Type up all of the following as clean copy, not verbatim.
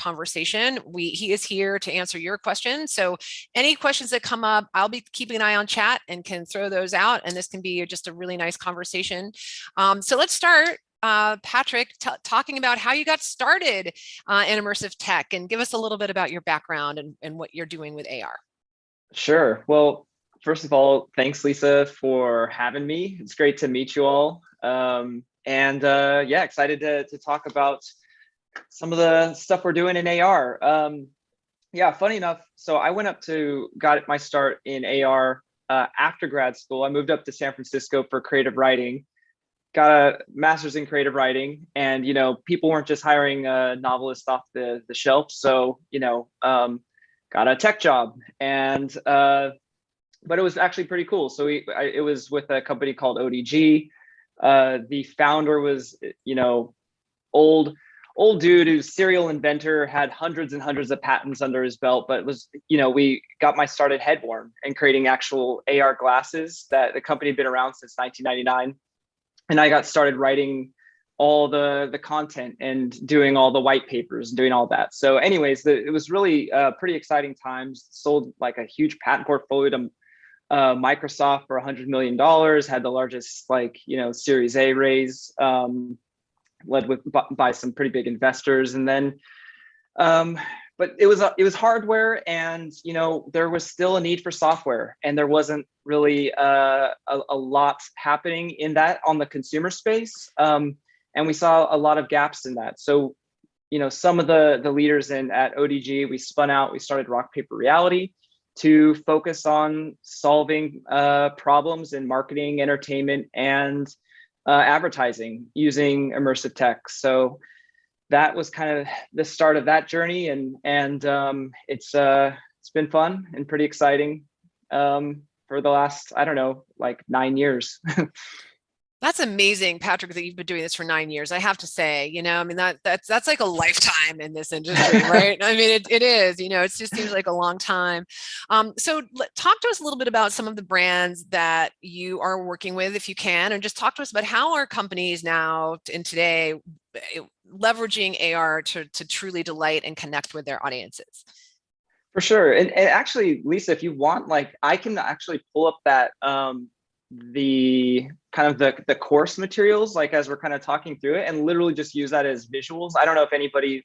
conversation. He is here to answer your questions. So any questions that come up, I'll be keeping an eye on chat and can throw those out. And this can be just a really nice conversation. So let's start. Patrick, talking about how you got started in immersive tech, and give us a little bit about your background and what you're doing with AR. Sure. Well, first of all, thanks, Lisa, for having me. It's great to meet you all. Yeah, excited to talk about some of the stuff we're doing in AR. Yeah, funny enough, so I got my start in AR after grad school. I moved up to San Francisco for creative writing, got a master's in creative writing, and people weren't just hiring novelists off the shelf, so got a tech job, and but it was actually pretty cool. So it was with a company called ODG. The founder was old dude who's serial inventor, had hundreds and hundreds of patents under his belt, but we got my start at Headworm and creating actual AR glasses. That the company had been around since 1999. And I got started writing all the content and doing all the white papers and doing all that. So anyways, it was really pretty exciting times. Sold like a huge patent portfolio to Microsoft for $100 million, had the largest Series A raise, led by some pretty big investors. And then but it was hardware, and there was still a need for software, and there wasn't really a lot happening in that on the consumer space, and we saw a lot of gaps in that. So some of the leaders at ODG, we spun out, we started Rock Paper Reality to focus on solving problems in marketing, entertainment, and advertising using immersive tech. So that was kind of the start of that journey, and it's been fun and pretty exciting for the last, I don't know, like 9 years. That's amazing, Patrick, that you've been doing this for 9 years. I have to say, I mean, that's like a lifetime in this industry, right? I mean, it is, it just seems like a long time. So talk to us a little bit about some of the brands that you are working with, if you can, and just talk to us about how are companies now and today leveraging AR to truly delight and connect with their audiences. For sure. And actually, Lisa, if you want, I can actually pull up that the kind of the course materials, as we're kind of talking through it, and literally just use that as visuals. I don't know if anybody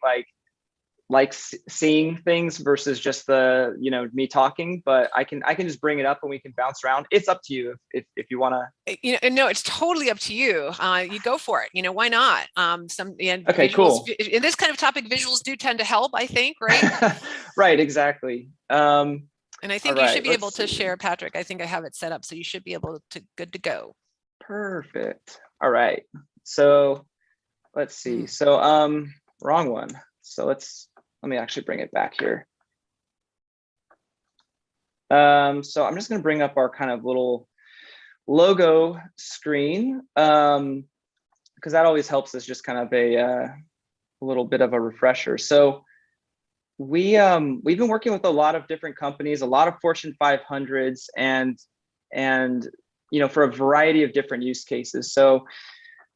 likes seeing things versus just the me talking, but I can just bring it up and we can bounce around. It's up to you if you want to. No, it's totally up to you. You go for it. Why not? Okay, visuals, cool. In this kind of topic, visuals do tend to help, I think, right? Right, exactly. And I think you should be able to share, Patrick. I think I have it set up, so you should be able to good to go. Perfect. All right. So let's see. So wrong one. So let me actually bring it back here. So I'm just going to bring up our kind of little logo screen, because that always helps us, just kind of a little bit of a refresher. So we've been working with a lot of different companies, a lot of Fortune 500s, and for a variety of different use cases. So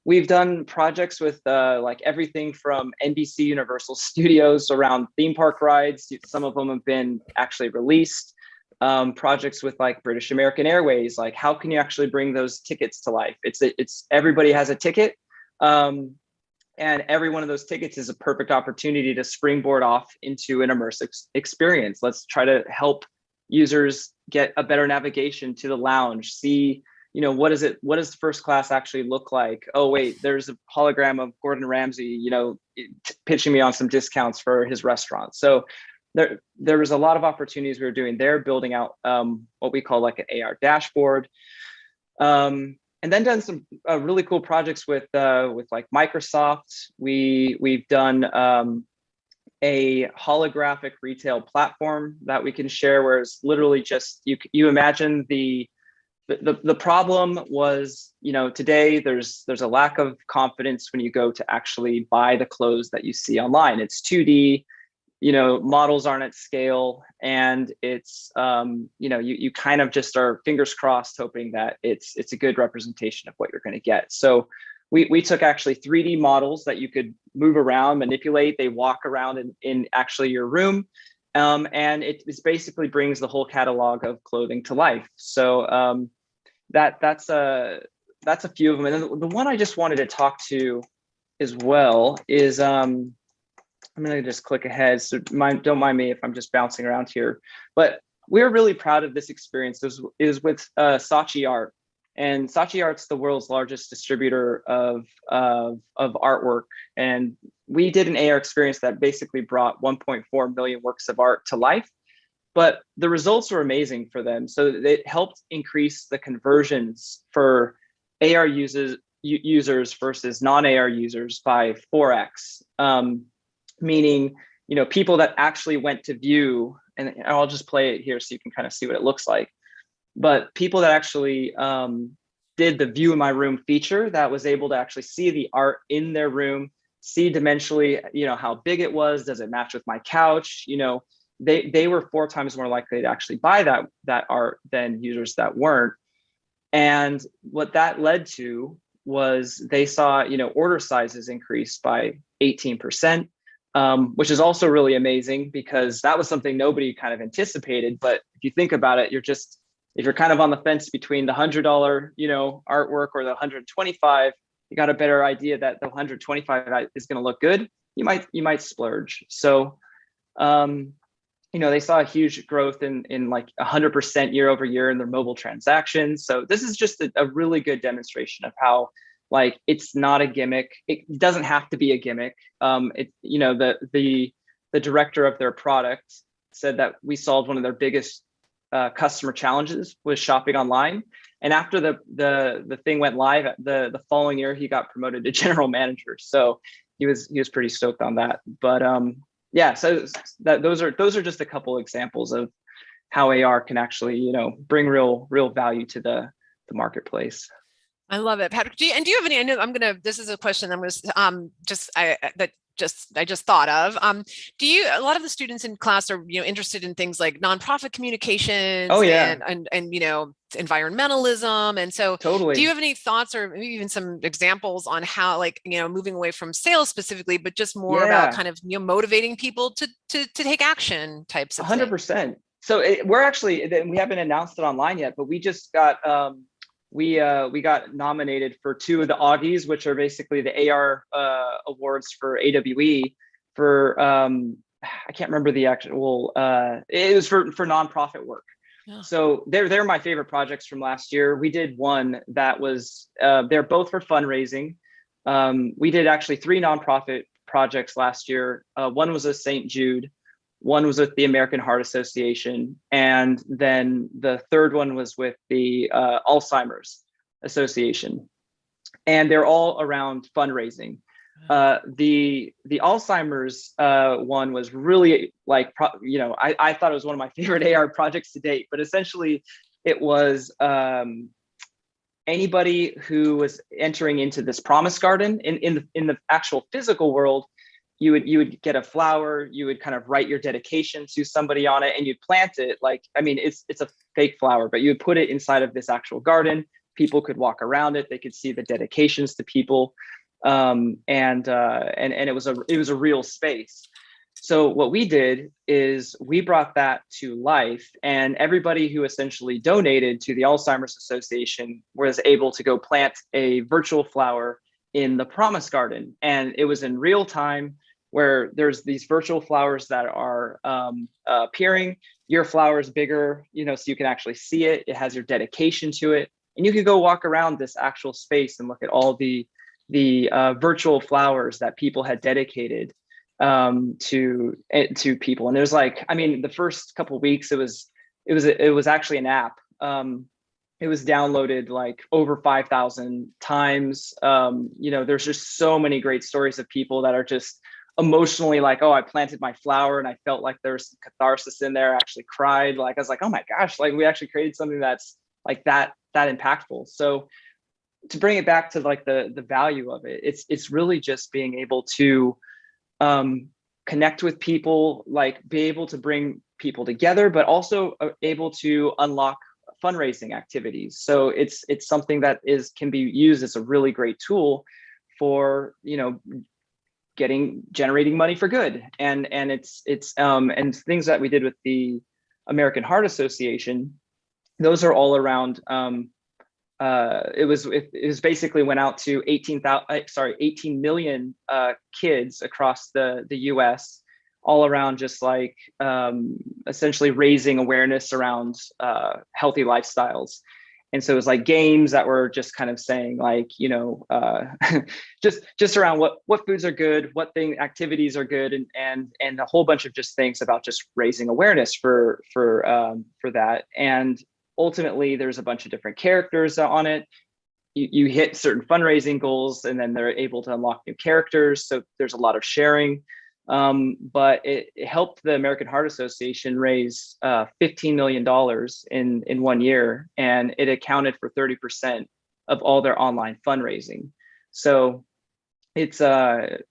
we've done projects with everything from NBC Universal Studios around theme park rides. Some of them have been actually released. Projects with British American Airways, how can you actually bring those tickets to life? It's everybody has a ticket. And every one of those tickets is a perfect opportunity to springboard off into an immersive experience. Let's try to help users get a better navigation to the lounge, see, what does first class actually look like? Oh, wait, there's a hologram of Gordon Ramsay, pitching me on some discounts for his restaurant. So there was a lot of opportunities we were doing there, building out what we call an AR dashboard. And then done some really cool projects with Microsoft. We've done a holographic retail platform that we can share, where it's literally just you imagine the problem was, today there's a lack of confidence when you go to actually buy the clothes that you see online. It's 2D. Models aren't at scale, and it's you kind of just are fingers crossed hoping that it's a good representation of what you're going to get. So we took actually 3D models that you could move around, manipulate. They walk around in actually your room. And it basically brings the whole catalog of clothing to life. So that's a few of them. And then the one I just wanted to talk to as well is I'm going to just click ahead. So don't mind me if I'm just bouncing around here, but we're really proud of this experience. This is with Saatchi Art, and Saatchi Art's the world's largest distributor of artwork. And we did an AR experience that basically brought 1.4 million works of art to life. But the results were amazing for them. So it helped increase the conversions for AR users versus non-AR users by 4x. Meaning, people that actually went to view, and I'll just play it here so you can kind of see what it looks like. But people that actually did the view in my room feature, that was able to actually see the art in their room, see dimensionally, how big it was, does it match with my couch? They were 4 times more likely to actually buy that art than users that weren't. And what that led to was they saw, order sizes increase by 18%. Which is also really amazing because that was something nobody kind of anticipated. But if you think about it, if you're kind of on the fence between the $100, artwork or the $125, you got a better idea that the $125 is going to look good. You might splurge. So, they saw a huge growth in like 100% year over year in their mobile transactions. So this is just a really good demonstration of how, like, it's not a gimmick. It doesn't have to be a gimmick. The director of their product said that we solved one of their biggest customer challenges was shopping online. And after the thing went live, the following year, he got promoted to general manager. So he was pretty stoked on that. But yeah, so those are just a couple examples of how AR can actually bring real value to the marketplace. I love it, Patrick. Do you have any? I know this is a question I'm going to I just thought of. A lot of the students in class are interested in things like nonprofit communications. Oh yeah. and environmentalism, and so totally. Do you have any thoughts or maybe even some examples on how, like, moving away from sales specifically, but just more about kind of motivating people to take action types of 100%. So we haven't announced it online yet, but we just got we got nominated for 2 of the Augies, which are basically the AR awards for AWE for I can't remember the actual it was for nonprofit work. Yeah. So they're my favorite projects from last year. We did one that was they're both for fundraising. We did actually 3 nonprofit projects last year. One was a St. Jude, one was with the American Heart Association, and then the third one was with the Alzheimer's Association. And they're all around fundraising. The Alzheimer's one was really like, I thought it was one of my favorite AR projects to date, but essentially it was anybody who was entering into this promise garden in the actual physical world. You would get a flower, you would kind of write your dedication to somebody on it, and you'd plant it. It's a fake flower, but you would put it inside of this actual garden. People could walk around it, they could see the dedications to people. And it was a real space. So what we did is we brought that to life, and everybody who essentially donated to the Alzheimer's Association was able to go plant a virtual flower in the Promise Garden. And it was in real time, where there's these virtual flowers that are appearing. Your flower is bigger, so you can actually see it. It has your dedication to it. And you could go walk around this actual space and look at all the virtual flowers that people had dedicated to people. And it was like, the first couple of weeks, it was actually an app. It was downloaded like over 5,000 times. There's just so many great stories of people that are just emotionally like, oh, I planted my flower and I felt like there was some catharsis in there. I actually cried. Like, I was like, oh my gosh, like we actually created something that's like that impactful. So to bring it back to like the value of it, it's really just being able to connect with people, like be able to bring people together, but also able to unlock fundraising activities. So it's something that can be used as a really great tool for, generating money for good. And and things that we did with the American Heart Association, those are all around. It was basically went out to 18 million kids across the US, all around, just like essentially raising awareness around healthy lifestyles. And so it was like games that were just kind of saying, like, just around what foods are good, activities are good, and a whole bunch of just things about just raising awareness for that. And ultimately, there's a bunch of different characters on it. You hit certain fundraising goals, and then they're able to unlock new characters. So there's a lot of sharing. But it helped the American Heart Association raise $15 million in 1 year, and it accounted for 30% of all their online fundraising. So it's it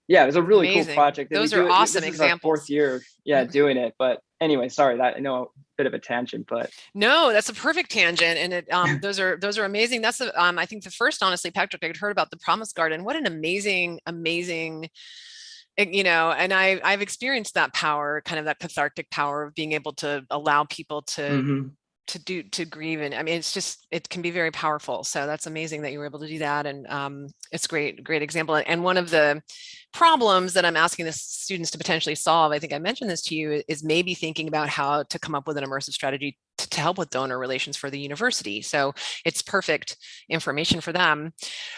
was a really Amazing. Cool project. Those are awesome this examples. This is our 4th year, doing it. But anyway, sorry, that I know a bit of a tangent, but no, that's a perfect tangent, and those are amazing. That's I think the first, honestly, Patrick, I'd heard about the Promise Garden. What an amazing and I've experienced that power, kind of that cathartic power of being able to allow people to grieve. And I mean, it can be very powerful. So that's amazing that you were able to do that. And it's great example. And one of the problems that I'm asking the students to potentially solve, I think I mentioned this to you, is maybe thinking about how to come up with an immersive strategy to help with donor relations for the university. So it's perfect information for them.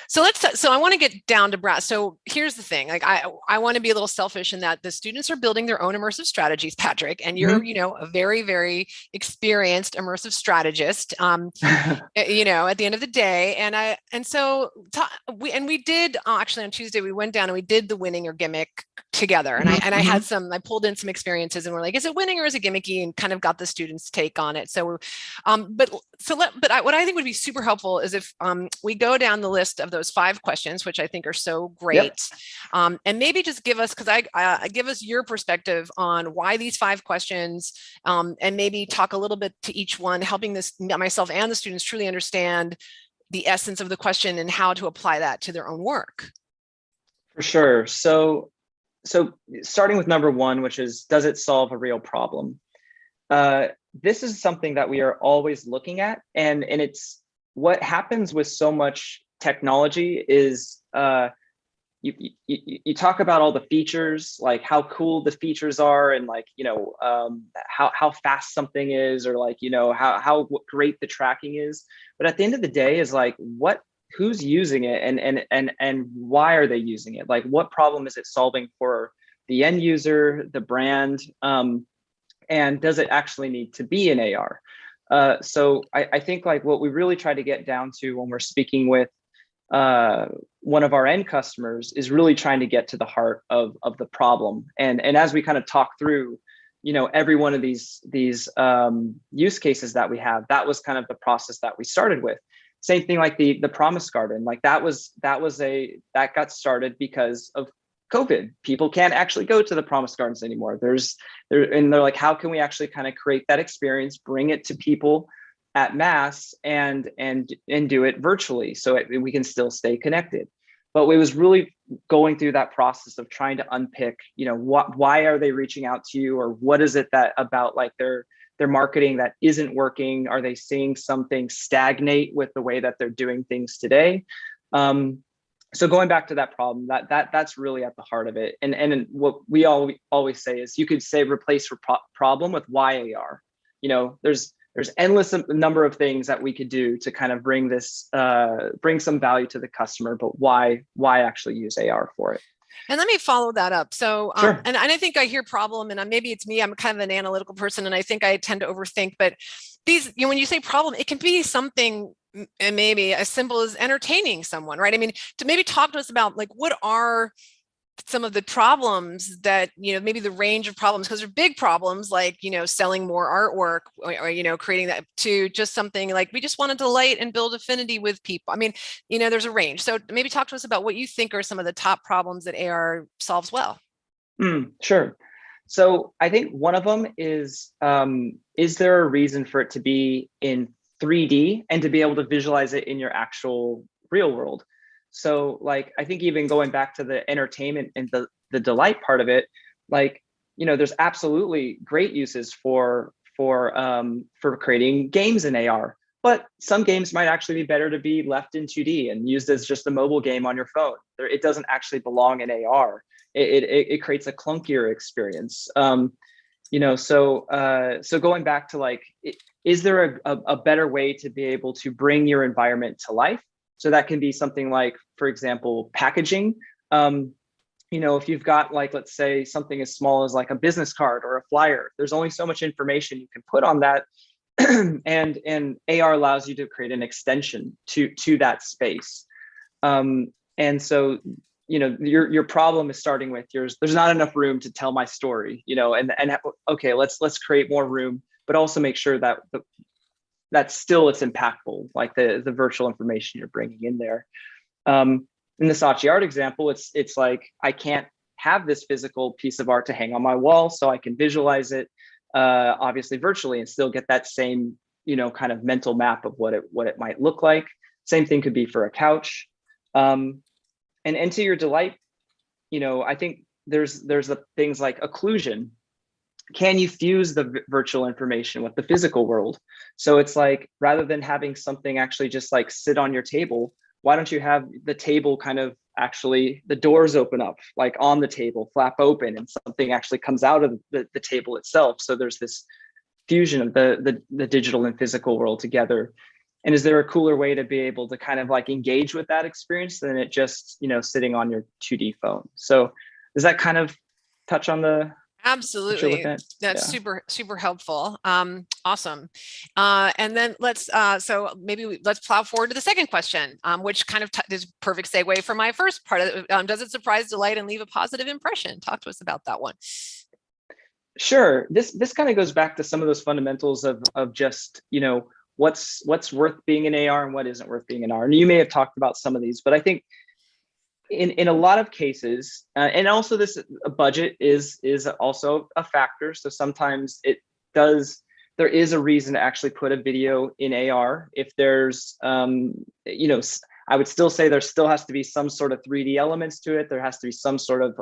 So I want to get down to brass. So here's the thing, like I want to be a little selfish in that the students are building their own immersive strategies, Patrick, and you're, a very, very experienced immersive strategist, at the end of the day. We did actually on Tuesday, we went down and we did the winning or gimmick together. And I pulled in some experiences and we're like, is it winning or is it gimmicky? And kind of got the students' take on it. So, what I think would be super helpful is if we go down the list of those 5 questions, which I think are so great, and maybe just give us, give us your perspective on why these 5 questions, and maybe talk a little bit to each one, helping myself and the students truly understand the essence of the question and how to apply that to their own work. For sure. So starting with number 1, which is, does it solve a real problem? This is something that we are always looking at, and it's what happens with so much technology is you talk about all the features, like how cool the features are, and like how fast something is, or like how great the tracking is. But at the end of the day, is like who's using it, and why are they using it? Like, what problem is it solving for the end user, the brand, and does it actually need to be an AR? So I think like what we really try to get down to when we're speaking with one of our end customers is really trying to get to the heart of the problem. And as we kind of talk through, every one of these use cases that we have, that was kind of the process that we started with. Same thing like the Promise Garden, like that got started because of COVID. People can't actually go to the Promise Gardens anymore. And they're like, how can we actually kind of create that experience, bring it to people at mass, and do it virtually so we can still stay connected. But it was really going through that process of trying to unpick, why are they reaching out to you, or what is it that about like their marketing that isn't working? Are they seeing something stagnate with the way that they're doing things today? So going back to that problem, that's really at the heart of it. And what we always say is, you could say replace problem with why AR. There's endless number of things that we could do to kind of bring some value to the customer, but why actually use AR for it? And let me follow that up. So, sure. And I think I hear problem, and maybe it's me, I'm kind of an analytical person, and I think I tend to overthink, but when you say problem, it can be something, and maybe as simple as entertaining someone, right? I mean, to maybe talk to us about like, what are some of the problems that, maybe the range of problems, because they're big problems, like, selling more artwork, or creating that, to just something like, we just want to delight and build affinity with people. I mean, there's a range. So maybe talk to us about what you think are some of the top problems that AR solves well. Sure. So I think one of them is there a reason for it to be in 3D and to be able to visualize it in your actual real world. So like, I think even going back to the entertainment and the delight part of it, like, there's absolutely great uses for creating games in AR. But some games might actually be better to be left in 2D and used as just a mobile game on your phone. It doesn't actually belong in AR. It creates a clunkier experience. So going back to like, is there a better way to be able to bring your environment to life? So that can be something like, for example, packaging. If you've got like, let's say something as small as like a business card or a flyer, there's only so much information you can put on that. and AR allows you to create an extension to that space. And so, your problem is starting with there's not enough room to tell my story, and okay, let's create more room, but also make sure that that still it's impactful, like the virtual information you're bringing in there. In the Saatchi art example, it's like, I can't have this physical piece of art to hang on my wall, so I can visualize it obviously virtually and still get that same kind of mental map of what it might look like. Same thing could be for a couch. And to your delight, I think there's the things like occlusion. Can you fuse the virtual information with the physical world? So it's like, rather than having something actually just like sit on your table, why don't you have the table kind of actually, the doors open up like on the table, flap open, and something actually comes out of the table itself. So there's this fusion of the digital and physical world together. And is there a cooler way to be able to kind of like engage with that experience than it just, sitting on your 2D phone? So does that kind of touch on the Absolutely. That's yeah. super, super helpful. Awesome. And then let's plow forward to the second question, which kind of is perfect segue for my first part of it. Does it surprise, delight, and leave a positive impression? Talk to us about that one. Sure. This kind of goes back to some of those fundamentals of just, what's worth being in AR and what isn't worth being in AR. And you may have talked about some of these, but I think in a lot of cases, and also this budget is also a factor. So sometimes there is a reason to actually put a video in AR. If there's, I would still say there still has to be some sort of 3D elements to it. There has to be some sort of,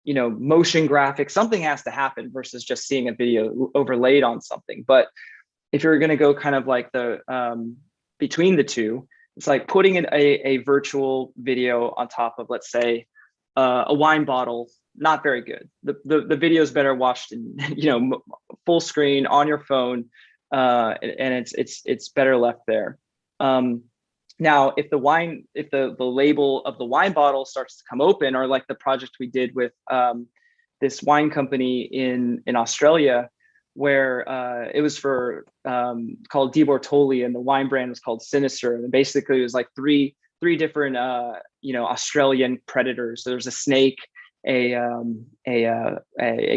motion graphics. Something has to happen versus just seeing a video overlaid on something. But if you're going to go kind of like the between the two, it's like putting in a virtual video on top of, let's say, a wine bottle. Not very good. The video is better watched in full screen on your phone, and it's better left there. Now, if the label of the wine bottle starts to come open, or like the project we did with this wine company in Australia, where it was for called Di Bortoli, and the wine brand was called Sinister, and basically it was like three different Australian predators. So there's a snake, a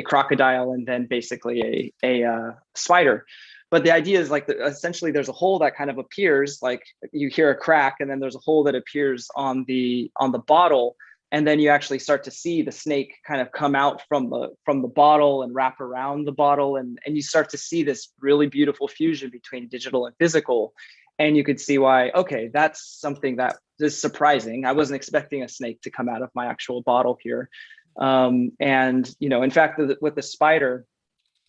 crocodile, and then basically a spider. But the idea is like essentially there's a hole that kind of appears, like you hear a crack, and then there's a hole that appears on the bottle. And then you actually start to see the snake kind of come out from the bottle and wrap around the bottle. And you start to see this really beautiful fusion between digital and physical. And you could see why, okay, that's something that is surprising. I wasn't expecting a snake to come out of my actual bottle here. And, in fact, with the spider,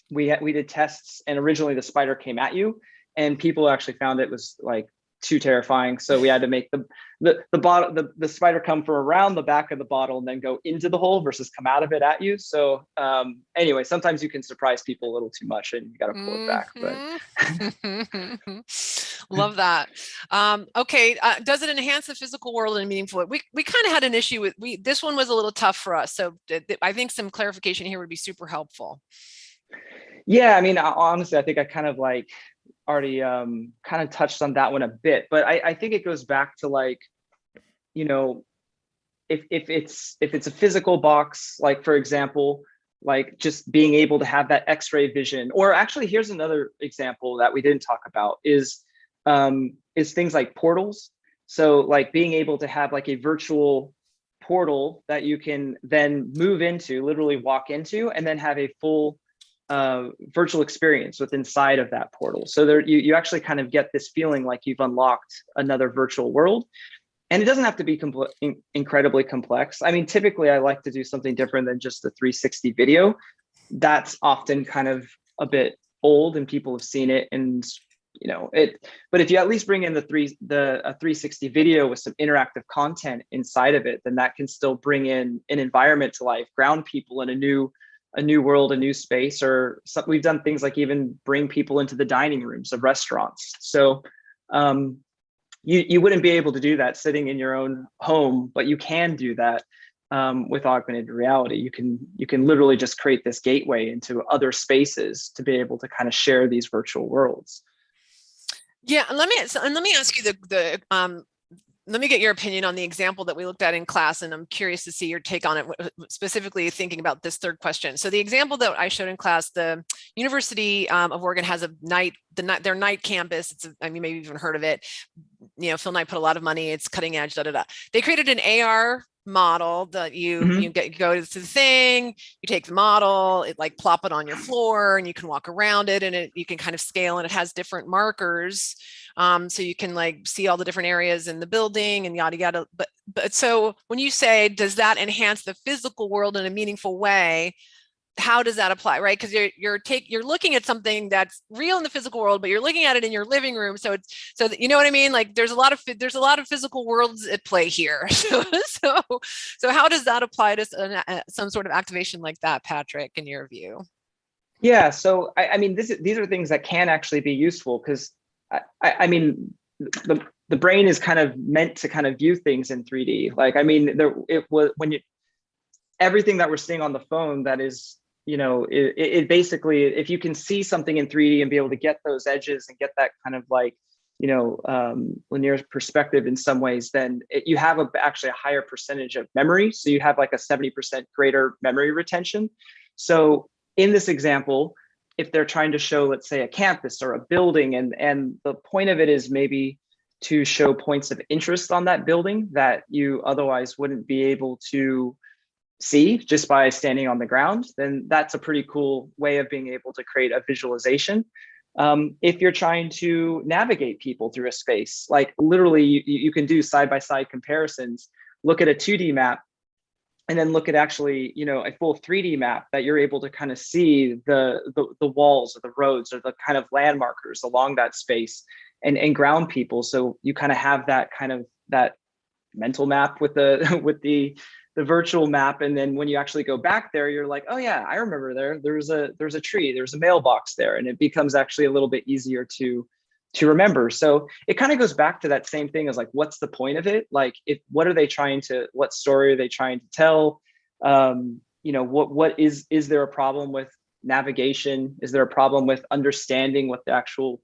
we did tests, and originally the spider came at you, and people actually found it was like too terrifying. So we had to make the spider come from around the back of the bottle and then go into the hole versus come out of it at you. So anyway, sometimes you can surprise people a little too much and you got to pull it back. But love that. Okay, does it enhance the physical world in a meaningful way? We kind of had an issue with this one was a little tough for us. So I think some clarification here would be super helpful. Yeah, I mean, honestly, I think I kind of like already kind of touched on that one a bit, but I think it goes back to like, if it's a physical box, like for example, like just being able to have that X-ray vision, or actually here's another example that we didn't talk about is things like portals. So like being able to have like a virtual portal that you can then move into, literally walk into, and then have a full virtual experience with inside of that portal. So there, you actually kind of get this feeling like you've unlocked another virtual world. And it doesn't have to be incredibly complex. I mean, typically I like to do something different than just the 360 video. That's often kind of a bit old and people have seen it, and you know it. But if you at least bring in a 360 video with some interactive content inside of it, then that can still bring in an environment to life, ground people in a new world, a new space. Or we've done things like even bring people into the dining rooms of restaurants. So you wouldn't be able to do that sitting in your own home, but you can do that with augmented reality. You can literally just create this gateway into other spaces to be able to kind of share these virtual worlds. Yeah, and let me ask you let me get your opinion on the example that we looked at in class, and I'm curious to see your take on it, specifically thinking about this third question. So the example that I showed in class, the University of Oregon has their night campus. I mean, maybe you've even heard of it. You know, Phil Knight put a lot of money. It's cutting edge. Da da da. They created an AR model that you go to the thing, you take the model, it like plop it on your floor, and you can walk around it, and you can kind of scale, and it has different markers, so you can like see all the different areas in the building and yada yada. But so when you say, does that enhance the physical world in a meaningful way? How does that apply, right? Because you're looking at something that's real in the physical world, but you're looking at it in your living room. So you know what I mean? Like there's a lot of physical worlds at play here. So how does that apply to some sort of activation like that, Patrick, in your view? Yeah, so I mean, these are things that can actually be useful, because I mean, the brain is kind of meant to kind of view things in 3D. Like, I mean, everything that we're seeing on the phone, that is, you know, it basically, if you can see something in 3D and be able to get those edges and get that kind of like, you know, linear perspective in some ways, then you have actually a higher percentage of memory. So you have like a 70% greater memory retention. So in this example, if they're trying to show, let's say, a campus or a building, and the point of it is maybe to show points of interest on that building that you otherwise wouldn't be able to see just by standing on the ground, then that's a pretty cool way of being able to create a visualization. If you're trying to navigate people through a space, like literally you can do side-by-side comparisons, look at a 2D map, and then look at actually, you know, a full 3D map that you're able to kind of see the walls or the roads or the kind of landmarkers along that space, and ground people. So you kind of have that kind of that mental map with the virtual map, and then when you actually go back there, you're like, oh yeah, I remember there's a tree, there's a mailbox there, and it becomes actually a little bit easier to remember. So it kind of goes back to that same thing as like, what's the point of it? Like, what story are they trying to tell? You know, what is there a problem with navigation? Is there a problem with understanding what the actual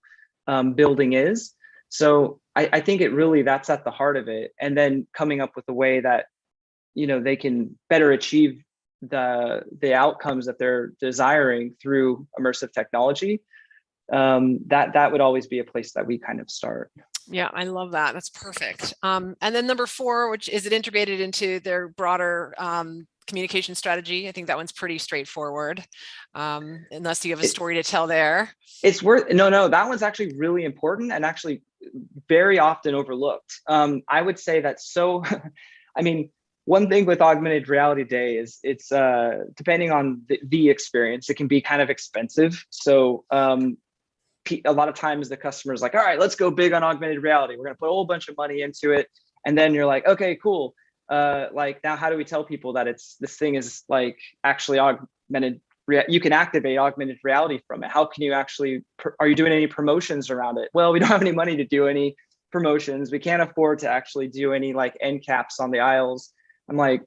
building is? So I think that's at the heart of it. And then coming up with a way that, you know, they can better achieve the outcomes that they're desiring through immersive technology. That would always be a place that we kind of start. Yeah, I love that. That's perfect. And then number 4, which is it integrated into their broader communication strategy? I think that one's pretty straightforward, unless you have a story to tell there. No, that one's actually really important and actually very often overlooked. I would say that. So, I mean, one thing with augmented reality today is it's depending on the experience, it can be kind of expensive. So a lot of times the customer is like, all right, let's go big on augmented reality. We're going to put a whole bunch of money into it. And then you're like, okay, cool. Like, now how do we tell people that this thing is like actually augmented? You can activate augmented reality from it. How can you actually, are you doing any promotions around it? Well, we don't have any money to do any promotions. We can't afford to actually do any like end caps on the aisles. I'm like,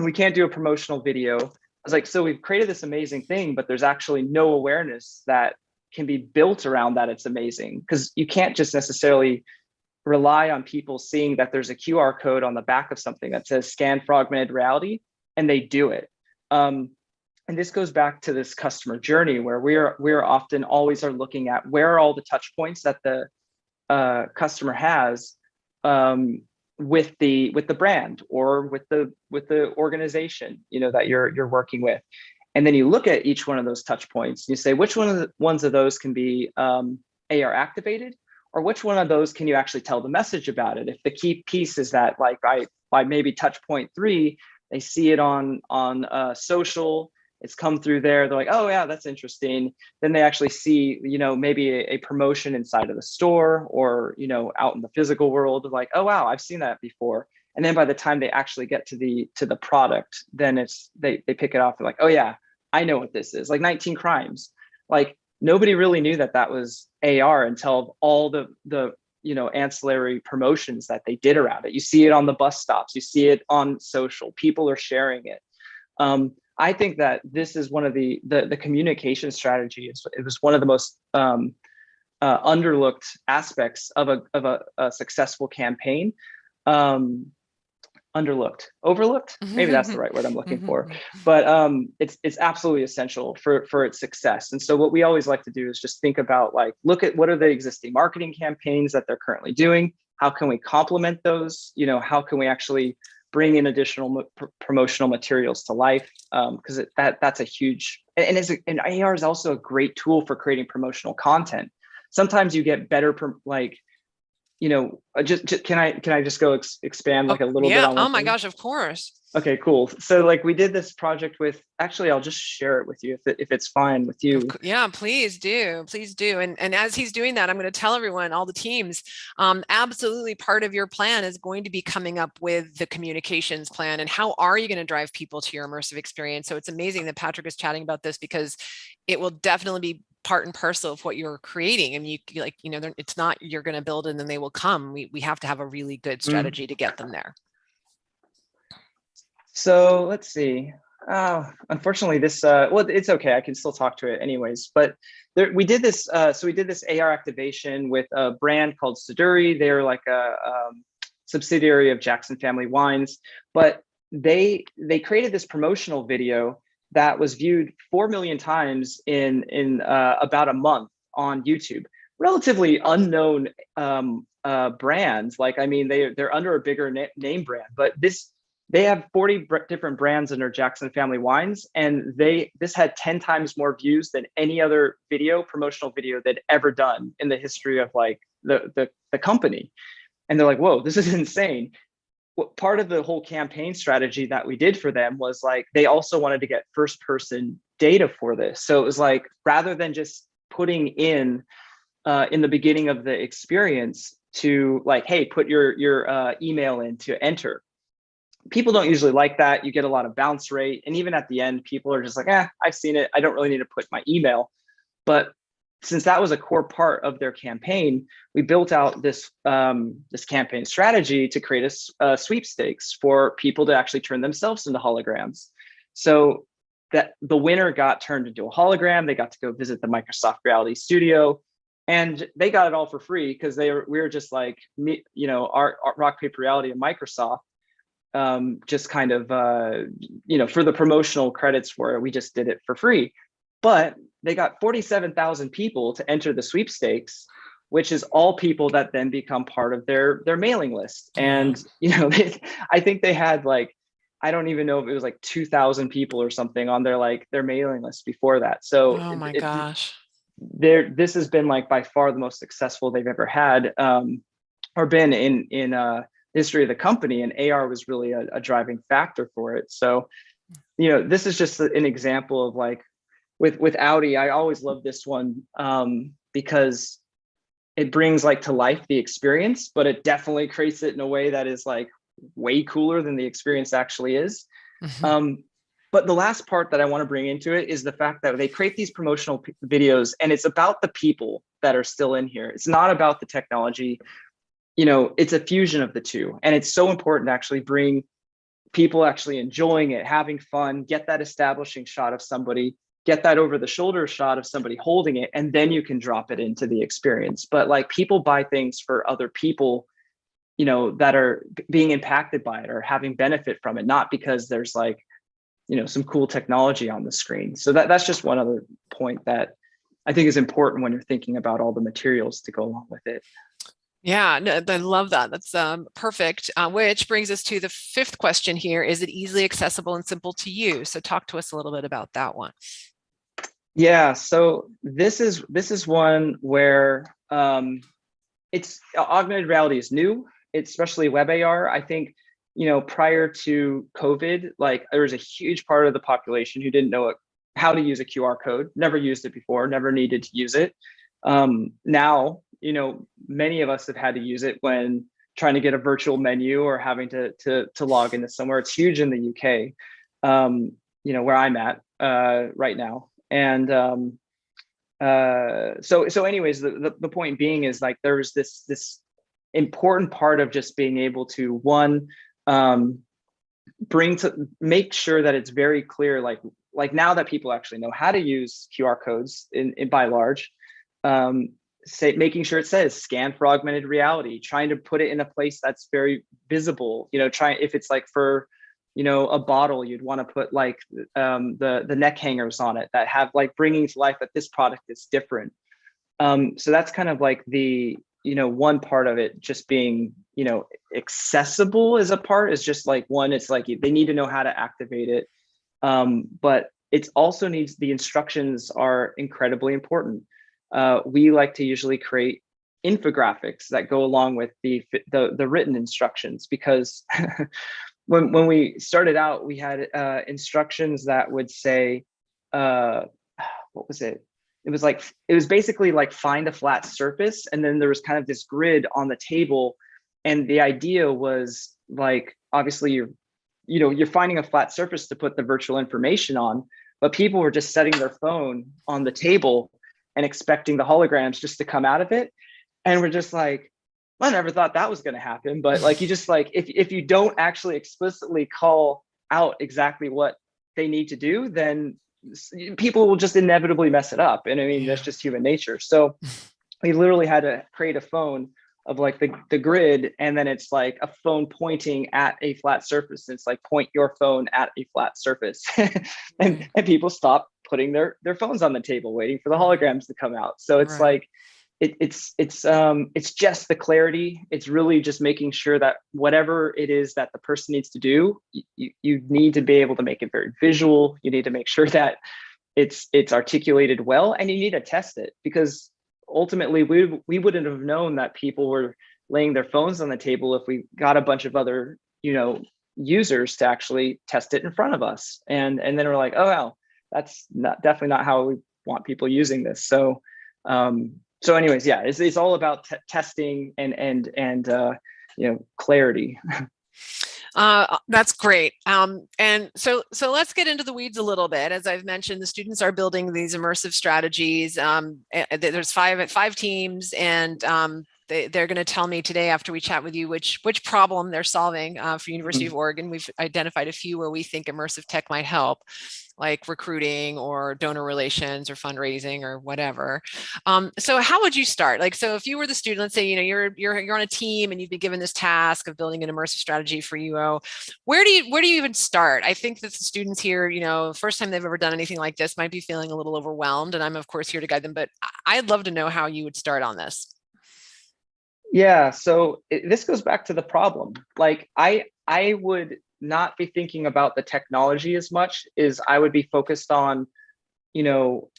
we can't do a promotional video. I was like, so we've created this amazing thing, but there's actually no awareness that can be built around that. It's amazing because you can't just necessarily rely on people seeing that there's a QR code on the back of something that says scan for augmented reality, and they do it. And this goes back to this customer journey where we're often always are looking at where are all the touch points that the customer has with the brand or with the organization, you know, that you're working with. And then you look at each one of those touch points, and you say, which one of the ones of those can be AR activated, or which one of those can you actually tell the message about it? If the key piece is that, like, by maybe touch point 3, they see it on social, it's come through there, they're like, oh yeah, that's interesting. Then they actually see, maybe a promotion inside of the store, or, out in the physical world, like, oh wow, I've seen that before. And then by the time they actually get to the product, then they pick it off. They're like, oh yeah, I know what this is. Like 19 Crimes. Like, nobody really knew that was AR until all the ancillary promotions that they did around it. You see it on the bus stops, you see it on social, people are sharing it. I think that this is one of the communication strategies. It was one of the most underlooked aspects of a successful campaign. Overlooked, maybe that's the right word I'm looking for. But it's absolutely essential for its success. And so what we always like to do is just think about, like, look at what are the existing marketing campaigns that they're currently doing, how can we complement those, how can we actually bring in additional promotional materials to life, because that's a huge, and AR is also a great tool for creating promotional content. Sometimes you get better just can I just go expand like a little bit on one Oh my thing? gosh, of course. Okay, cool. So like we did this project with, actually, I'll just share it with you if it's fine with you. Yeah, please do. Please do. And as he's doing that, I'm going to tell everyone, all the teams, absolutely part of your plan is going to be coming up with the communications plan, and how are you going to drive people to your immersive experience. So it's amazing that Patrick is chatting about this, because it will definitely be part and parcel of what you're creating. And it's not you're going to build and then they will come. We have to have a really good strategy to get them there. So let's see. Unfortunately, this well, it's okay. I can still talk to it anyways. But we did this. So we did this AR activation with a brand called Siduri. They're like a subsidiary of Jackson Family Wines. But they created this promotional video that was viewed 4 million times in about a month on YouTube. Relatively unknown brands. Like, I mean, they're under a bigger name brand, but they have 40 different brands under Jackson Family Wines, and this had 10 times more views than any other promotional video they'd ever done in the history of like the company. And they're like, whoa, this is insane. Part of the whole campaign strategy that we did for them was, like, they also wanted to get first person data for this. So it was like, rather than just putting in the beginning of the experience to, like, hey, put your email in to enter. People don't usually like that. You get a lot of bounce rate. And even at the end, people are just like, I've seen it. I don't really need to put my email. But since that was a core part of their campaign, we built out this campaign strategy to create a sweepstakes for people to actually turn themselves into holograms. So that the winner got turned into a hologram. They got to go visit the Microsoft Reality Studio, and they got it all for free, because we were just like, our Rock Paper Reality and Microsoft, just kind of for the promotional credits for it, we just did it for free. But they got 47,000 people to enter the sweepstakes, which is all people that then become part of their mailing list. And I think they had, like, I don't even know if it was like 2,000 people or something on their mailing list before that. So oh my gosh, this has been, like, by far the most successful they've ever had, or been in history of the company, and AR was really a driving factor for it. So, this is just an example of, like, with Audi. I always love this one because it brings, like, to life the experience, but it definitely creates it in a way that is, like, way cooler than the experience actually is. But the last part that I want to bring into it is the fact that they create these promotional videos, and it's about the people that are still in here. It's not about the technology. It's a fusion of the two. And it's so important to actually bring people actually enjoying it, having fun, get that establishing shot of somebody, get that over the shoulder shot of somebody holding it, and then you can drop it into the experience. But, like, people buy things for other people, that are being impacted by it or having benefit from it, not because there's, like, some cool technology on the screen. So that's just one other point that I think is important when you're thinking about all the materials to go along with it. Yeah, no, I love that. That's perfect. Which brings us to the fifth question here. Is it easily accessible and simple to use? So talk to us a little bit about that one. Yeah, so this is one where it's augmented reality is new, especially web AR. I think, prior to COVID, like there was a huge part of the population who didn't know how to use a QR code, never used it before, never needed to use it. Now, many of us have had to use it when trying to get a virtual menu or having to log into somewhere. It's huge in the UK, where I'm at right now. And so anyways, the point being is like there was this important part of just being able to one, make sure that it's very clear, like now that people actually know how to use QR codes in by large, making sure it says scan for augmented reality, trying to put it in a place that's very visible, if it's like for a bottle, you'd want to put like the neck hangers on it that have like bringing to life that this product is different. So that's kind of like the one part of it, just being accessible as a part is just like one, it's like they need to know how to activate it, but it also needs, the instructions are incredibly important. We like to usually create infographics that go along with the written instructions, because when we started out, we had instructions that would say, what was it? It was basically like find a flat surface, and then there was kind of this grid on the table, and the idea was like, obviously you're finding a flat surface to put the virtual information on, but people were just setting their phone on the table and expecting the holograms just to come out of it, and we're just like, I never thought that was going to happen. But like, you just like, if you don't actually explicitly call out exactly what they need to do, then people will just inevitably mess it up. And I mean, Yeah. that's just human nature. So we literally had to create a phone of like the grid, and then it's like a phone pointing at a flat surface. It's like point your phone at a flat surface. and Right. people stop putting their phones on the table waiting for the holograms to come out. So it's Right. like it's just the clarity. It's really just making sure that whatever it is that the person needs to do, you need to be able to make it very visual. You need to make sure that it's articulated well, and you need to test it, because ultimately we wouldn't have known that people were laying their phones on the table if we got a bunch of other users to actually test it in front of us, and then we're like, oh wow, that's definitely not how we want people using this. So anyways, yeah, it's all about testing and clarity. That's great. And so let's get into the weeds a little bit. As I've mentioned, the students are building these immersive strategies. There's five teams, and they're going to tell me today after we chat with you which problem they're solving for University of Oregon. We've identified a few where we think immersive tech might help, like recruiting or donor relations or fundraising or whatever. So how would you start? Like, so if you were the student, let's say, you're on a team and you've been given this task of building an immersive strategy for UO, where do you even start? I think that the students here, first time they've ever done anything like this, might be feeling a little overwhelmed, and I'm of course here to guide them, but I'd love to know how you would start on this. Yeah, so this goes back to the problem. Like I would not be thinking about the technology as much as I would be focused on, you know,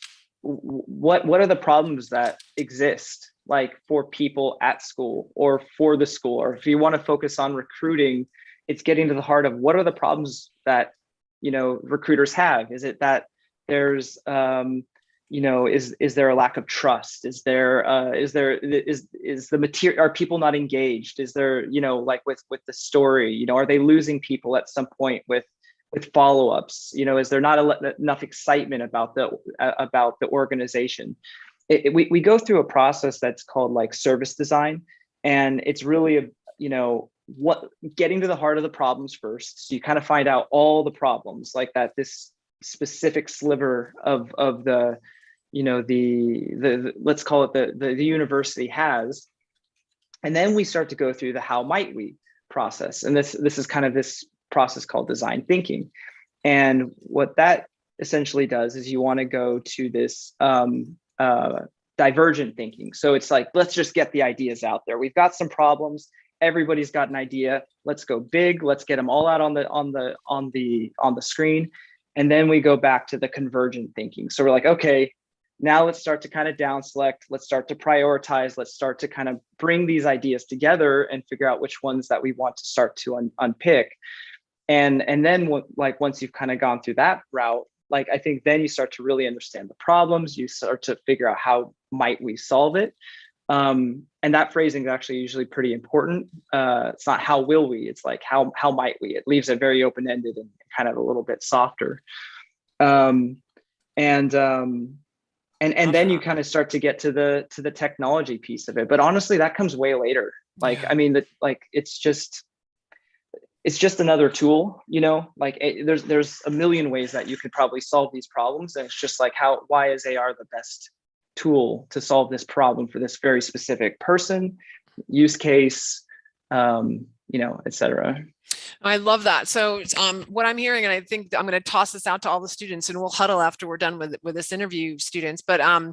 what are the problems that exist, like for people at school or for the school, or if you want to focus on recruiting, it's getting to the heart of what are the problems that recruiters have. Is it that there's is there a lack of trust? Is the material, are people not engaged? Is there, like with the story, are they losing people at some point with follow-ups? Is there not enough excitement about the organization? We go through a process that's called like service design, and it's really what getting to the heart of the problems first. So you kind of find out all the problems like that this specific sliver of the the let's call it the university has. And then we start to go through the how might we process, and this is kind of this process called design thinking. And what that essentially does is you want to go to this divergent thinking. So it's like, let's just get the ideas out there. We've got some problems. Everybody's got an idea. Let's go big. Let's get them all out on the screen. And then we go back to the convergent thinking. So we're like, okay, now let's start to kind of down select. Let's start to prioritize. Let's start to kind of bring these ideas together and figure out which ones that we want to start to unpick. And then like once you've kind of gone through that route, like I think then you start to really understand the problems. You start to figure out how might we solve it. And that phrasing is actually usually pretty important. It's not how will we, it's like how might we. It leaves it very open-ended and kind of a little bit softer. And then you kind of start to get to the technology piece of it. But honestly, that comes way later. Like, I mean, it's just another tool, you know, like there's a million ways that you could probably solve these problems. And it's just like, why is AR the best tool to solve this problem for this very specific person, use case, you know, et cetera. I love that. So what I'm hearing, and I think I'm going to toss this out to all the students and we'll huddle after we're done with this interview, students, but I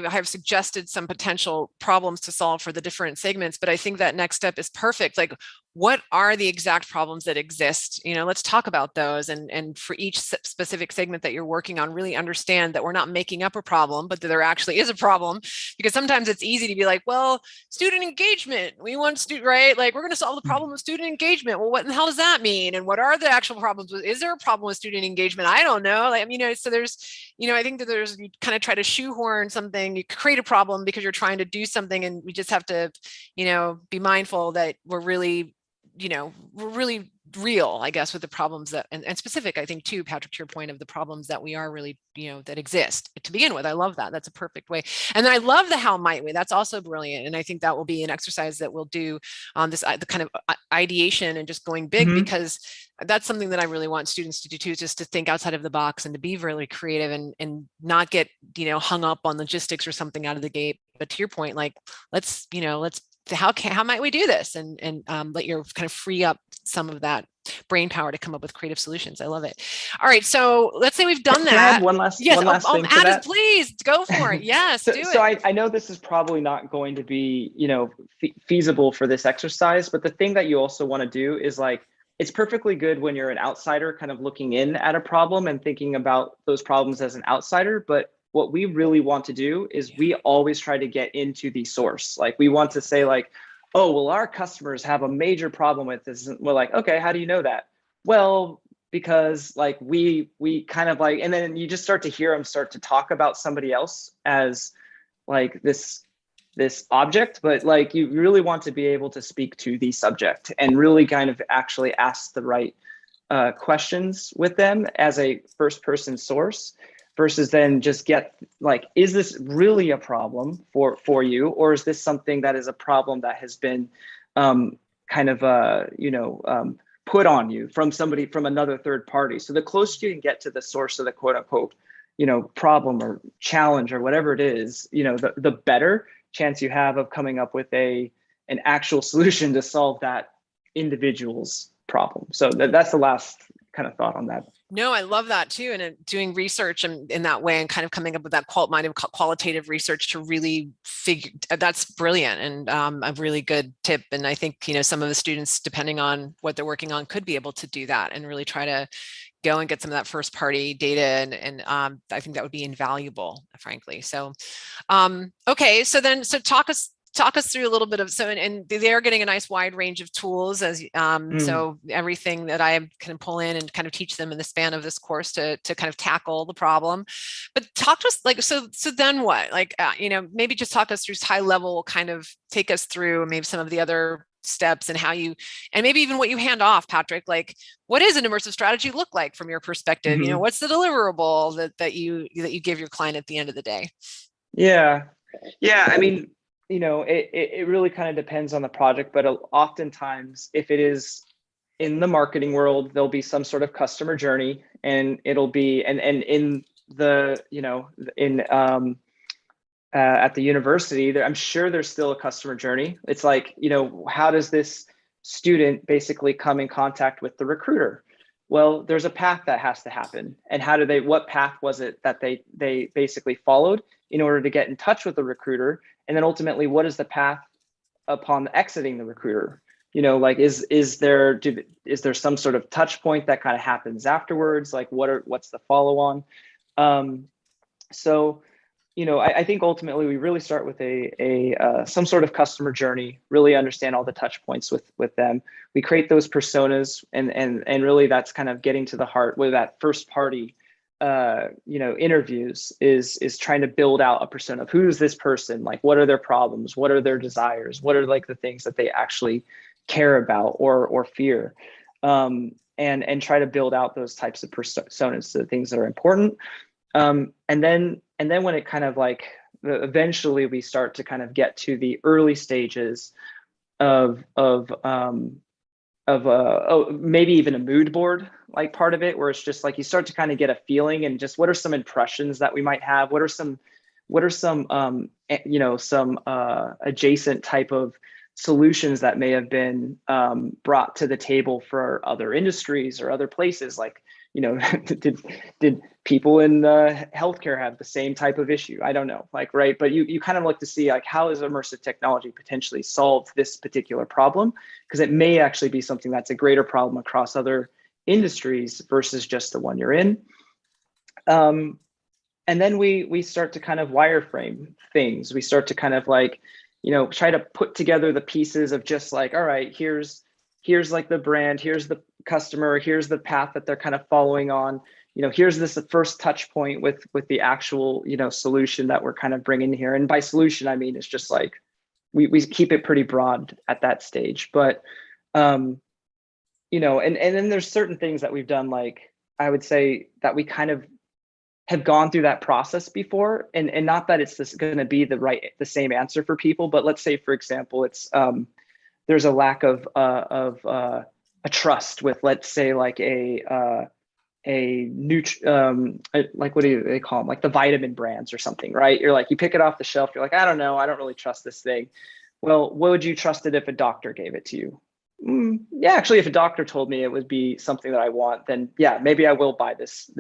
have suggested some potential problems to solve for the different segments, but I think that next step is perfect. Like, what are the exact problems that exist? You know, let's talk about those. And for each specific segment that you're working on, really understand that we're not making up a problem, but that there actually is a problem. Because sometimes it's easy to be like, well, student engagement, we want student, right? Like, we're going to solve the problem of student engagement. Well, what in the hell does that mean? And what are the actual problems? Is there a problem with student engagement? I don't know. Like, I mean, so there's, you know, I think that you kind of try to shoehorn something, you create a problem because you're trying to do something. And we just have to, you know, be mindful that we're really real, I guess, with the problems that, and specific, I think too, Patrick, to your point of the problems that we are really, you know, that exist to begin with. I love that. That's a perfect way. And then I love the how might we, that's also brilliant. And I think that will be an exercise that we'll do on this, the kind of ideation and just going big, because that's something that I really want students to do too, just to think outside of the box and to be really creative and not get, you know, hung up on logistics or something out of the gate. But to your point, like, let's how might we do this, and let your kind of free up some of that brain power to come up with creative solutions. I love it. All right, so let's say we've done that. Can I add one last thing to that? Please go for it. Yes, do it. So I know this is probably not going to be, you know, feasible for this exercise, but the thing that you also want to do is, like, it's perfectly good when you're an outsider kind of looking in at a problem and thinking about those problems as an outsider. But what we really want to do is we always try to get into the source. Like, we want to say, like, oh, well, our customers have a major problem with this. And we're like, okay, how do you know that? Well, because like we kind of like, and then you just start to hear them start to talk about somebody else as like this object, but like you really want to be able to speak to the subject and really kind of actually ask the right questions with them as a first person source, versus then just get like, is this really a problem for you? Or is this something that is a problem that has been put on you from another third party? So the closer you can get to the source of the quote unquote, you know, problem or challenge or whatever it is, you know, the better chance you have of coming up with an actual solution to solve that individual's problem. So that's the last kind of thought on that. No, I love that too. And doing research in that way and kind of coming up with that qualitative research to really figure, that's brilliant and a really good tip. And I think, you know, some of the students, depending on what they're working on, could be able to do that and really try to go and get some of that first party data. And I think that would be invaluable, frankly. So, okay. So talk us through a little bit of, and they're getting a nice wide range of tools as so everything that I can pull in and kind of teach them in the span of this course to kind of tackle the problem. But talk to us, like, so then what, like, you know, maybe just talk us through high level, kind of take us through maybe some of the other steps and how you, and maybe even what you hand off, Patrick, like, what does an immersive strategy look like from your perspective? You know, what's the deliverable that you give your client at the end of the day? Yeah. I mean, you know, it really kind of depends on the project, but oftentimes if it is in the marketing world, there'll be some sort of customer journey, and it'll be, and in the, you know, at the university, I'm sure there's still a customer journey. It's like, you know, how does this student basically come in contact with the recruiter? Well, there's a path that has to happen. And what path was it that they basically followed in order to get in touch with the recruiter? And then ultimately, what is the path upon exiting the recruiter? Like is there some sort of touch point that kind of happens afterwards? Like what's the follow on? So I think ultimately we really start with some sort of customer journey, really understand all the touch points with them. We create those personas, and really that's kind of getting to the heart where that first party interviews is trying to build out a persona of who's this person, like what are their problems, what are their desires, what are like the things that they actually care about or fear, and try to build out those types of personas, the things that are important. And then when it kind of like eventually we start to kind of get to the early stages of maybe even a mood board, like part of it, where it's just like you start to kind of get a feeling and just what are some impressions that we might have, what are some adjacent type of solutions that may have been brought to the table for other industries or other places, like did people in healthcare have the same type of issue? I don't know, like, right. But you kind of look to see like, how is immersive technology potentially solved this particular problem? Because it may actually be something that's a greater problem across other industries versus just the one you're in. And then we start to kind of wireframe things. We start to kind of like, try to put together the pieces of just like, all right, here's like the brand, here's the customer, here's the path that they're kind of following on, here's this first touch point with the actual, solution that we're kind of bringing here. And by solution, I mean, it's just like, we keep it pretty broad at that stage, but, and then there's certain things that we've done, like, I would say that we kind of have gone through that process before, and not that it's going to be the same answer for people, but let's say, for example, it's, there's a lack of a trust with, let's say, like like what do they call them? Like the vitamin brands or something, right? You're like, you pick it off the shelf. You're like, I don't know. I don't really trust this thing. Well, would you trust it if a doctor gave it to you? Yeah, actually, if a doctor told me it would be something that I want, then yeah, maybe I will buy this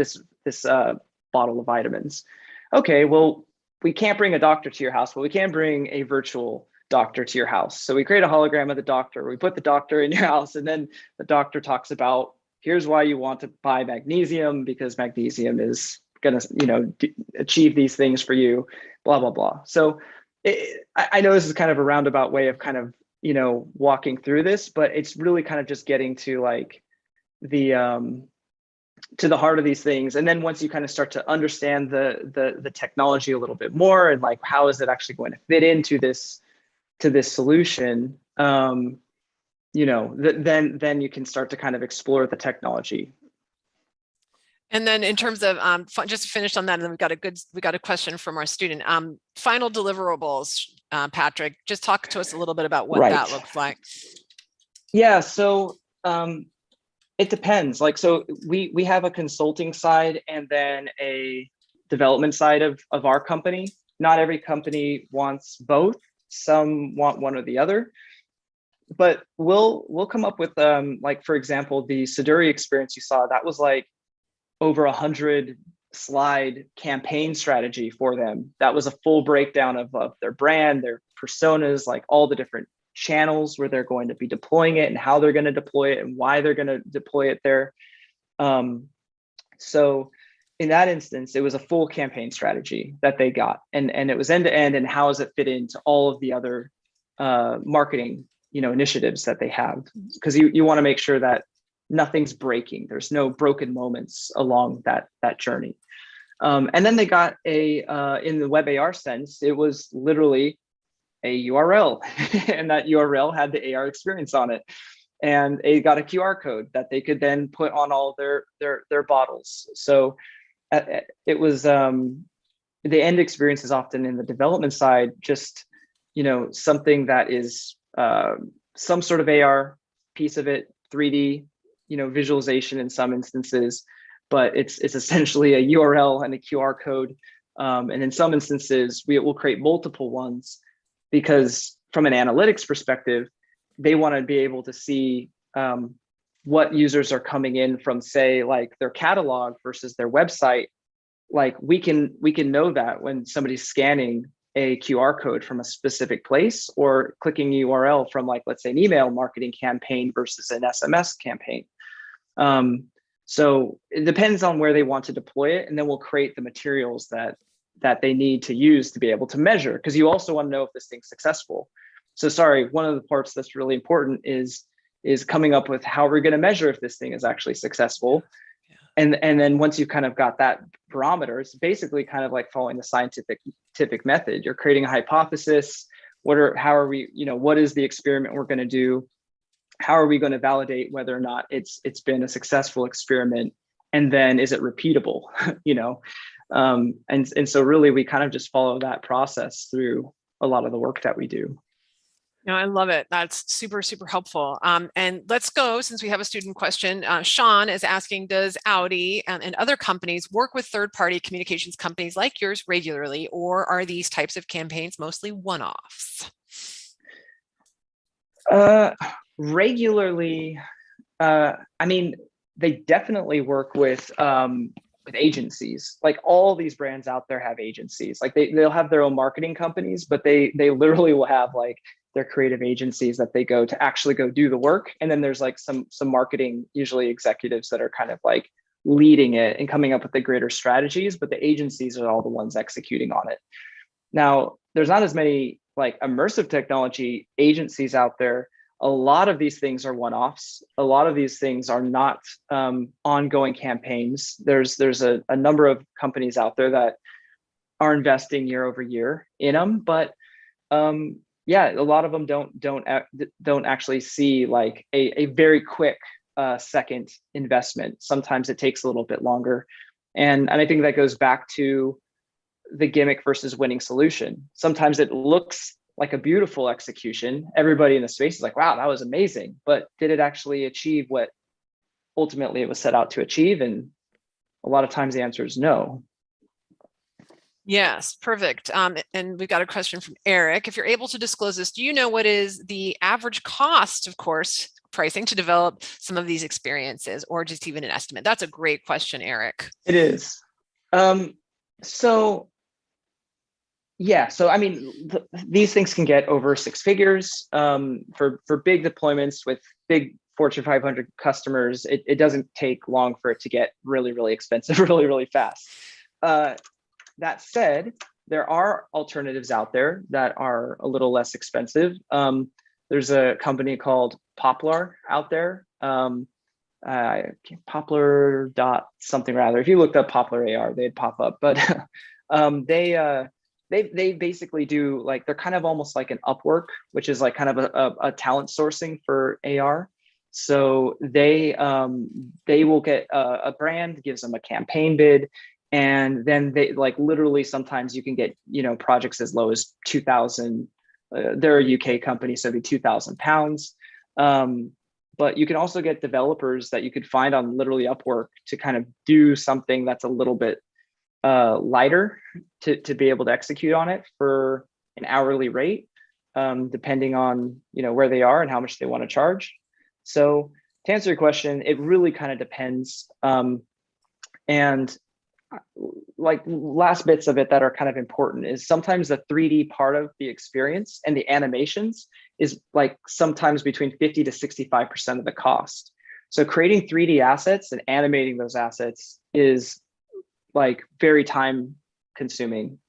bottle of vitamins. Okay, well, we can't bring a doctor to your house, but we can bring a virtual doctor to your house. So we create a hologram of the doctor. We put the doctor in your house, and then the doctor talks about, here's why you want to buy magnesium, because magnesium is going to, achieve these things for you, blah, blah, blah. So I know this is kind of a roundabout way of kind of, walking through this, but it's really kind of just getting to like to the heart of these things. And then once you kind of start to understand the technology a little bit more, and like, how is it actually going to fit into this solution, then you can start to kind of explore the technology. And then in terms of just finished on that, and then we got a question from our student. Final deliverables, Patrick, just talk to us a little bit about what that looks like. Yeah, so it depends. Like, so we have a consulting side and then a development side of our company. Not every company wants both. Some want one or the other. But we'll come up with like, for example, the Siduri experience you saw, that was like over 100 slide campaign strategy for them. That was a full breakdown of their brand, their personas, like all the different channels where they're going to be deploying it and how they're going to deploy it and why they're going to deploy it there. So in that instance, it was a full campaign strategy that they got, and it was end to end. And how does it fit into all of the other marketing, initiatives that they have? Because you want to make sure that nothing's breaking. There's no broken moments along that journey. And then they got in the web AR sense, it was literally a URL, and that URL had the AR experience on it. And they got a QR code that they could then put on all their bottles. So it was the end experience is often in the development side, just something that is some sort of AR piece of it, 3D, visualization in some instances, but it's essentially a URL and a QR code. And in some instances, we will create multiple ones, because from an analytics perspective, they want to be able to see what users are coming in from, say, like their catalog versus their website, like we can know that when somebody's scanning a QR code from a specific place or clicking URL from, like, let's say an email marketing campaign versus an SMS campaign. So it depends on where they want to deploy it, and then we'll create the materials that they need to use to be able to measure, because you also want to know if this thing's successful. So sorry, one of the parts that's really important is coming up with how we're going to measure if this thing is actually successful. And then once you kind of got that barometer, it's basically kind of like following the scientific method. You're creating a hypothesis. What is the experiment we're going to do? How are we going to validate whether or not it's been a successful experiment? And then is it repeatable? And so really we kind of just follow that process through a lot of the work that we do. No, I love it. That's super, super helpful. And let's go, since we have a student question. Sean is asking, does Audi and other companies work with third-party communications companies like yours regularly, or are these types of campaigns mostly one-offs? Regularly, I mean, they definitely work with agencies. Like, all these brands out there have agencies. Like they'll have their own marketing companies, but they literally will have like their creative agencies that they go to actually go do the work. And then there's like some marketing, usually executives, that are kind of like leading it and coming up with the greater strategies, but the agencies are all the ones executing on it. Now, there's not as many like immersive technology agencies out there. A lot of these things are one-offs. A lot of these things are not ongoing campaigns. There's a number of companies out there that are investing year over year in them, but yeah, a lot of them don't actually see like a very quick second investment. Sometimes it takes a little bit longer, and I think that goes back to the gimmick versus winning solution. Sometimes it looks like a beautiful execution. Everybody in the space is like, wow, that was amazing. But did it actually achieve what ultimately it was set out to achieve? And a lot of times the answer is no. Yes, perfect. And we've got a question from Eric. If you're able to disclose this, do you know what is the average cost, of course, pricing to develop some of these experiences, or just even an estimate? That's a great question, Eric. It is. So yeah, so I mean, these things can get over six figures for big deployments with big Fortune 500 customers. It doesn't take long for it to get really, really expensive, really, really fast. That said, there are alternatives out there that are a little less expensive. There's a company called Poplar out there. Poplar dot something rather. If you looked up Poplar AR, they'd pop up. But they basically do, like, they're kind of almost like an Upwork, which is like kind of a talent sourcing for AR. So they will get a brand, gives them a campaign bid, and then they, like, literally sometimes you can get, projects as low as 2,000. They're a UK company, so it'd be £2,000. But you can also get developers that you could find on literally Upwork to kind of do something that's a little bit lighter to be able to execute on it for an hourly rate, depending on where they are and how much they want to charge. So to answer your question, it really kind of depends. And like, last bits of it that are kind of important is sometimes the 3D part of the experience and the animations is like sometimes between 50 to 65% of the cost. So creating 3D assets and animating those assets is like very time consuming.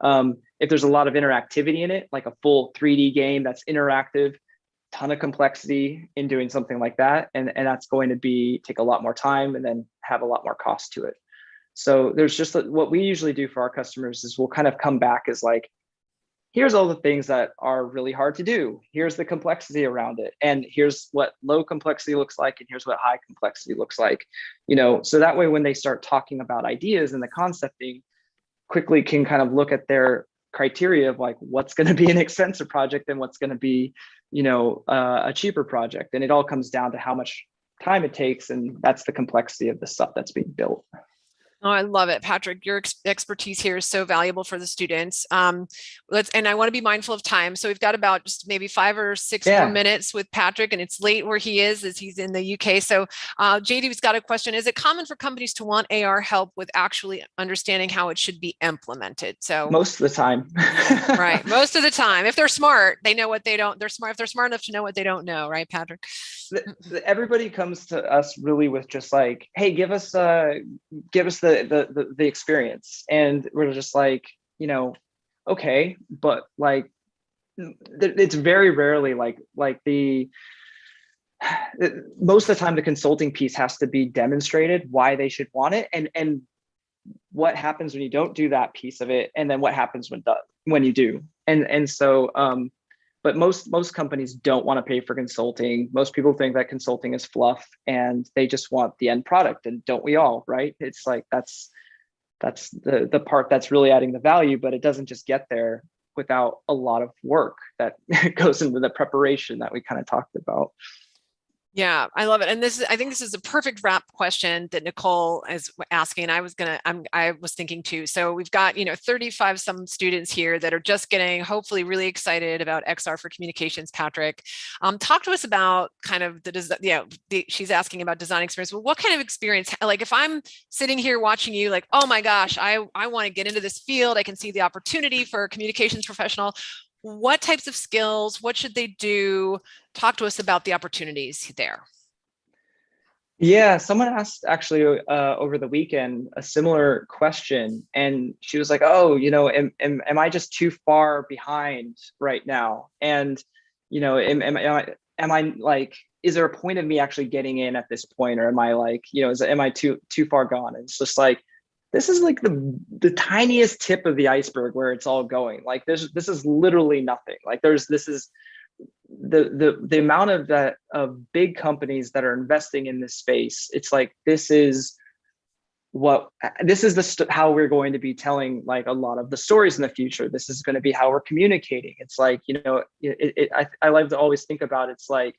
If there's a lot of interactivity in it, like a full 3D game that's interactive, ton of complexity in doing something like that. And that's going to take a lot more time and then have a lot more cost to it. So there's just what we usually do for our customers is we'll kind of come back as like, here's all the things that are really hard to do. Here's the complexity around it. And here's what low complexity looks like. And here's what high complexity looks like, so that way, when they start talking about ideas and the concepting, quickly can kind of look at their criteria of like, what's going to be an expensive project and what's going to be, a cheaper project. And it all comes down to how much time it takes. And that's the complexity of the stuff that's being built. Oh, I love it, Patrick. Your expertise here is so valuable for the students. And I want to be mindful of time. So we've got about just maybe 5 or 6 more Yeah, minutes with Patrick, and it's late where he is, as he's in the UK. So JD's got a question. Is it common for companies to want AR help with actually understanding how it should be implemented? So most of the time. right. Most of the time, if they're smart, they know what they don't. They're smart. If they're smart enough to know what they don't know, right, Patrick? Everybody comes to us really with just like, hey, give us the experience, and we're just like, okay, but like it's very rarely like the most of the time the consulting piece has to be demonstrated why they should want it, and what happens when you don't do that piece of it, and then what happens when you do. And so but most companies don't want to pay for consulting. Most people think that consulting is fluff and they just want the end product, and don't we all, right? It's like that's the part that's really adding the value, but it doesn't just get there without a lot of work that goes into the preparation that we kind of talked about. Yeah, I love it. And I think this is a perfect wrap question that Nicole is asking. I was thinking too. So we've got, 35 some students here that are just getting hopefully really excited about XR for communications, Patrick. Talk to us about kind of she's asking about design experience. Well, what kind of experience, like if I'm sitting here watching you like, oh my gosh, I want to get into this field. I can see the opportunity for a communications professional. What types of skills, what should they do? Talk to us about the opportunities there. Yeah, someone asked actually over the weekend a similar question, and she was like, "Oh, am I just too far behind right now? And am I like, is there a point of me actually getting in at this point, or am I like, am I too far gone?" And it's just like, this is like the tiniest tip of the iceberg where it's all going. Like this is literally nothing. Like this is the amount of that of big companies that are investing in this space. It's like this is how we're going to be telling like a lot of the stories in the future. This is going to be how we're communicating. It's like, I like to always think about, it's like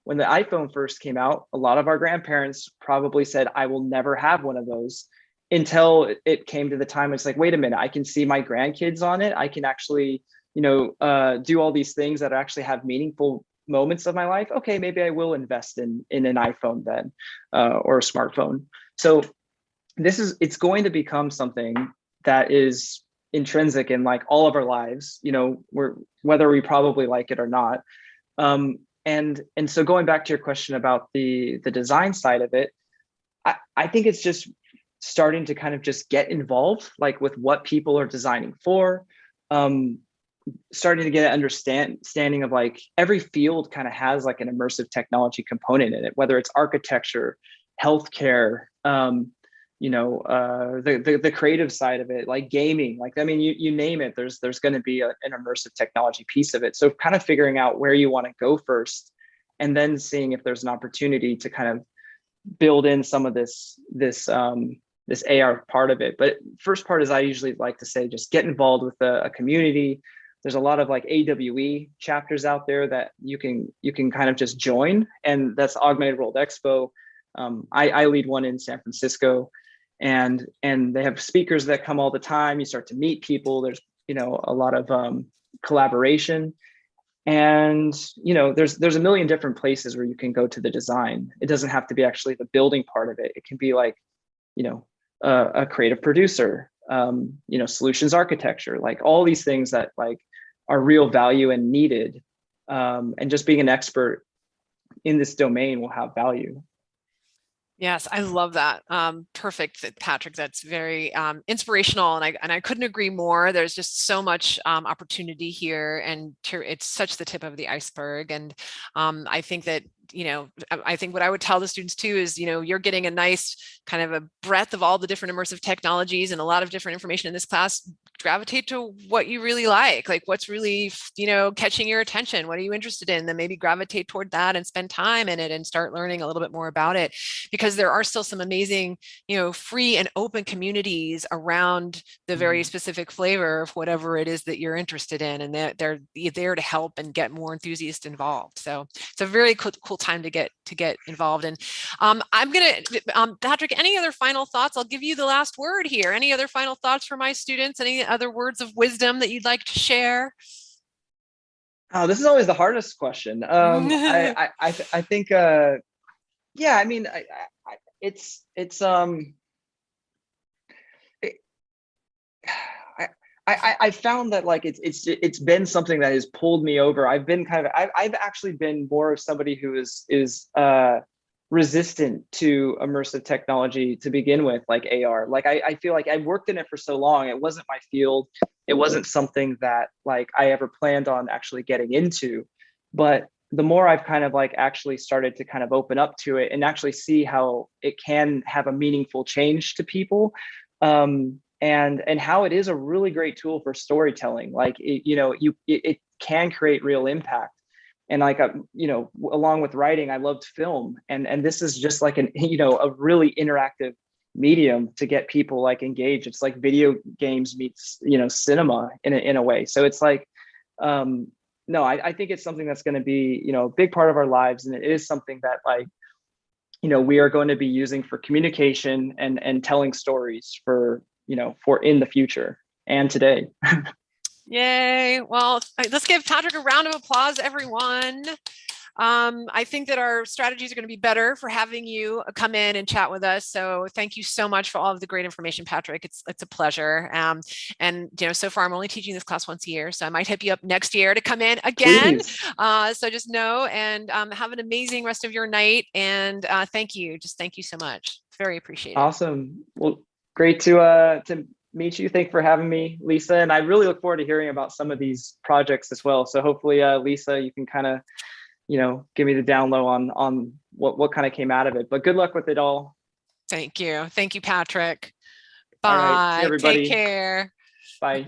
when the iPhone first came out, a lot of our grandparents probably said, I will never have one of those, until it came to the time. It's like, wait a minute, I can see my grandkids on it. I can actually do all these things that actually have meaningful moments of my life. Okay, maybe I will invest in an iPhone then, or a smartphone. So it's going to become something that is intrinsic in like all of our lives, whether we probably like it or not. And so going back to your question about the design side of it, I think it's just starting to kind of just get involved, like with what people are designing for. Starting to get an understanding of like every field kind of has like an immersive technology component in it, whether it's architecture, healthcare, the creative side of it, like gaming, like, I mean, you name it, there's going to be an immersive technology piece of it. So kind of figuring out where you want to go first, and then seeing if there's an opportunity to kind of build in some of this AR part of it. But first part is, I usually like to say, just get involved with a community. There's a lot of like AWE chapters out there that you can kind of just join, and that's Augmented World Expo. I lead one in San Francisco, and they have speakers that come all the time. You start to meet people. There's a lot of collaboration, and there's a million different places where you can go to the design. It doesn't have to be actually the building part of it. It can be like a creative producer, solutions architecture, like all these things that like are real value and needed. And just being an expert in this domain will have value. Yes, I love that. Perfect, Patrick. That's very inspirational, and I couldn't agree more. There's just so much opportunity here, and it's such the tip of the iceberg. And I think that I think what I would tell the students too is, you're getting a nice kind of a breadth of all the different immersive technologies and a lot of different information in this class. Gravitate to what you really like what's really, catching your attention. What are you interested in? Then maybe gravitate toward that and spend time in it and start learning a little bit more about it, because there are still some amazing, free and open communities around the very specific flavor of whatever it is that you're interested in. And they're there to help and get more enthusiasts involved. So it's a very cool time to get to get involved in. I'm going to, Patrick, any other final thoughts? I'll give you the last word here. Any other final thoughts for my students? Any other words of wisdom that you'd like to share? Oh, this is always the hardest question. I think, yeah, I mean, it's it, I found that like it's been something that has pulled me over. I've been I've actually been more of somebody who is resistant to immersive technology to begin with, like AR. Like I feel like I worked in it for so long. It wasn't my field. It wasn't something that like I ever planned on actually getting into. But the more I've kind of like actually started to kind of open up to it and actually see how it can have a meaningful change to people, and how it is a really great tool for storytelling. Like it can create real impact. And like along with writing, I loved film, and this is just like a really interactive medium to get people like engaged. It's like video games meets cinema in a way. So it's like no, I think it's something that's going to be a big part of our lives, and it is something that like we are going to be using for communication and telling stories for in the future and today. Yay. Well, let's give Patrick a round of applause, everyone. I think that our strategies are going to be better for having you come in and chat with us. So thank you so much for all of the great information, Patrick. It's a pleasure. And so far I'm only teaching this class once a year, so I might hit you up next year to come in again. So just know, and have an amazing rest of your night. And thank you. Just thank you so much. Very appreciated. Awesome. Well, great to meet you. Thanks for having me, Lisa. And I really look forward to hearing about some of these projects as well. So hopefully, Lisa, you can kind of, give me the down low on what kind of came out of it. But good luck with it all. Thank you. Thank you, Patrick. Bye. All right. See everybody. Take care. Bye.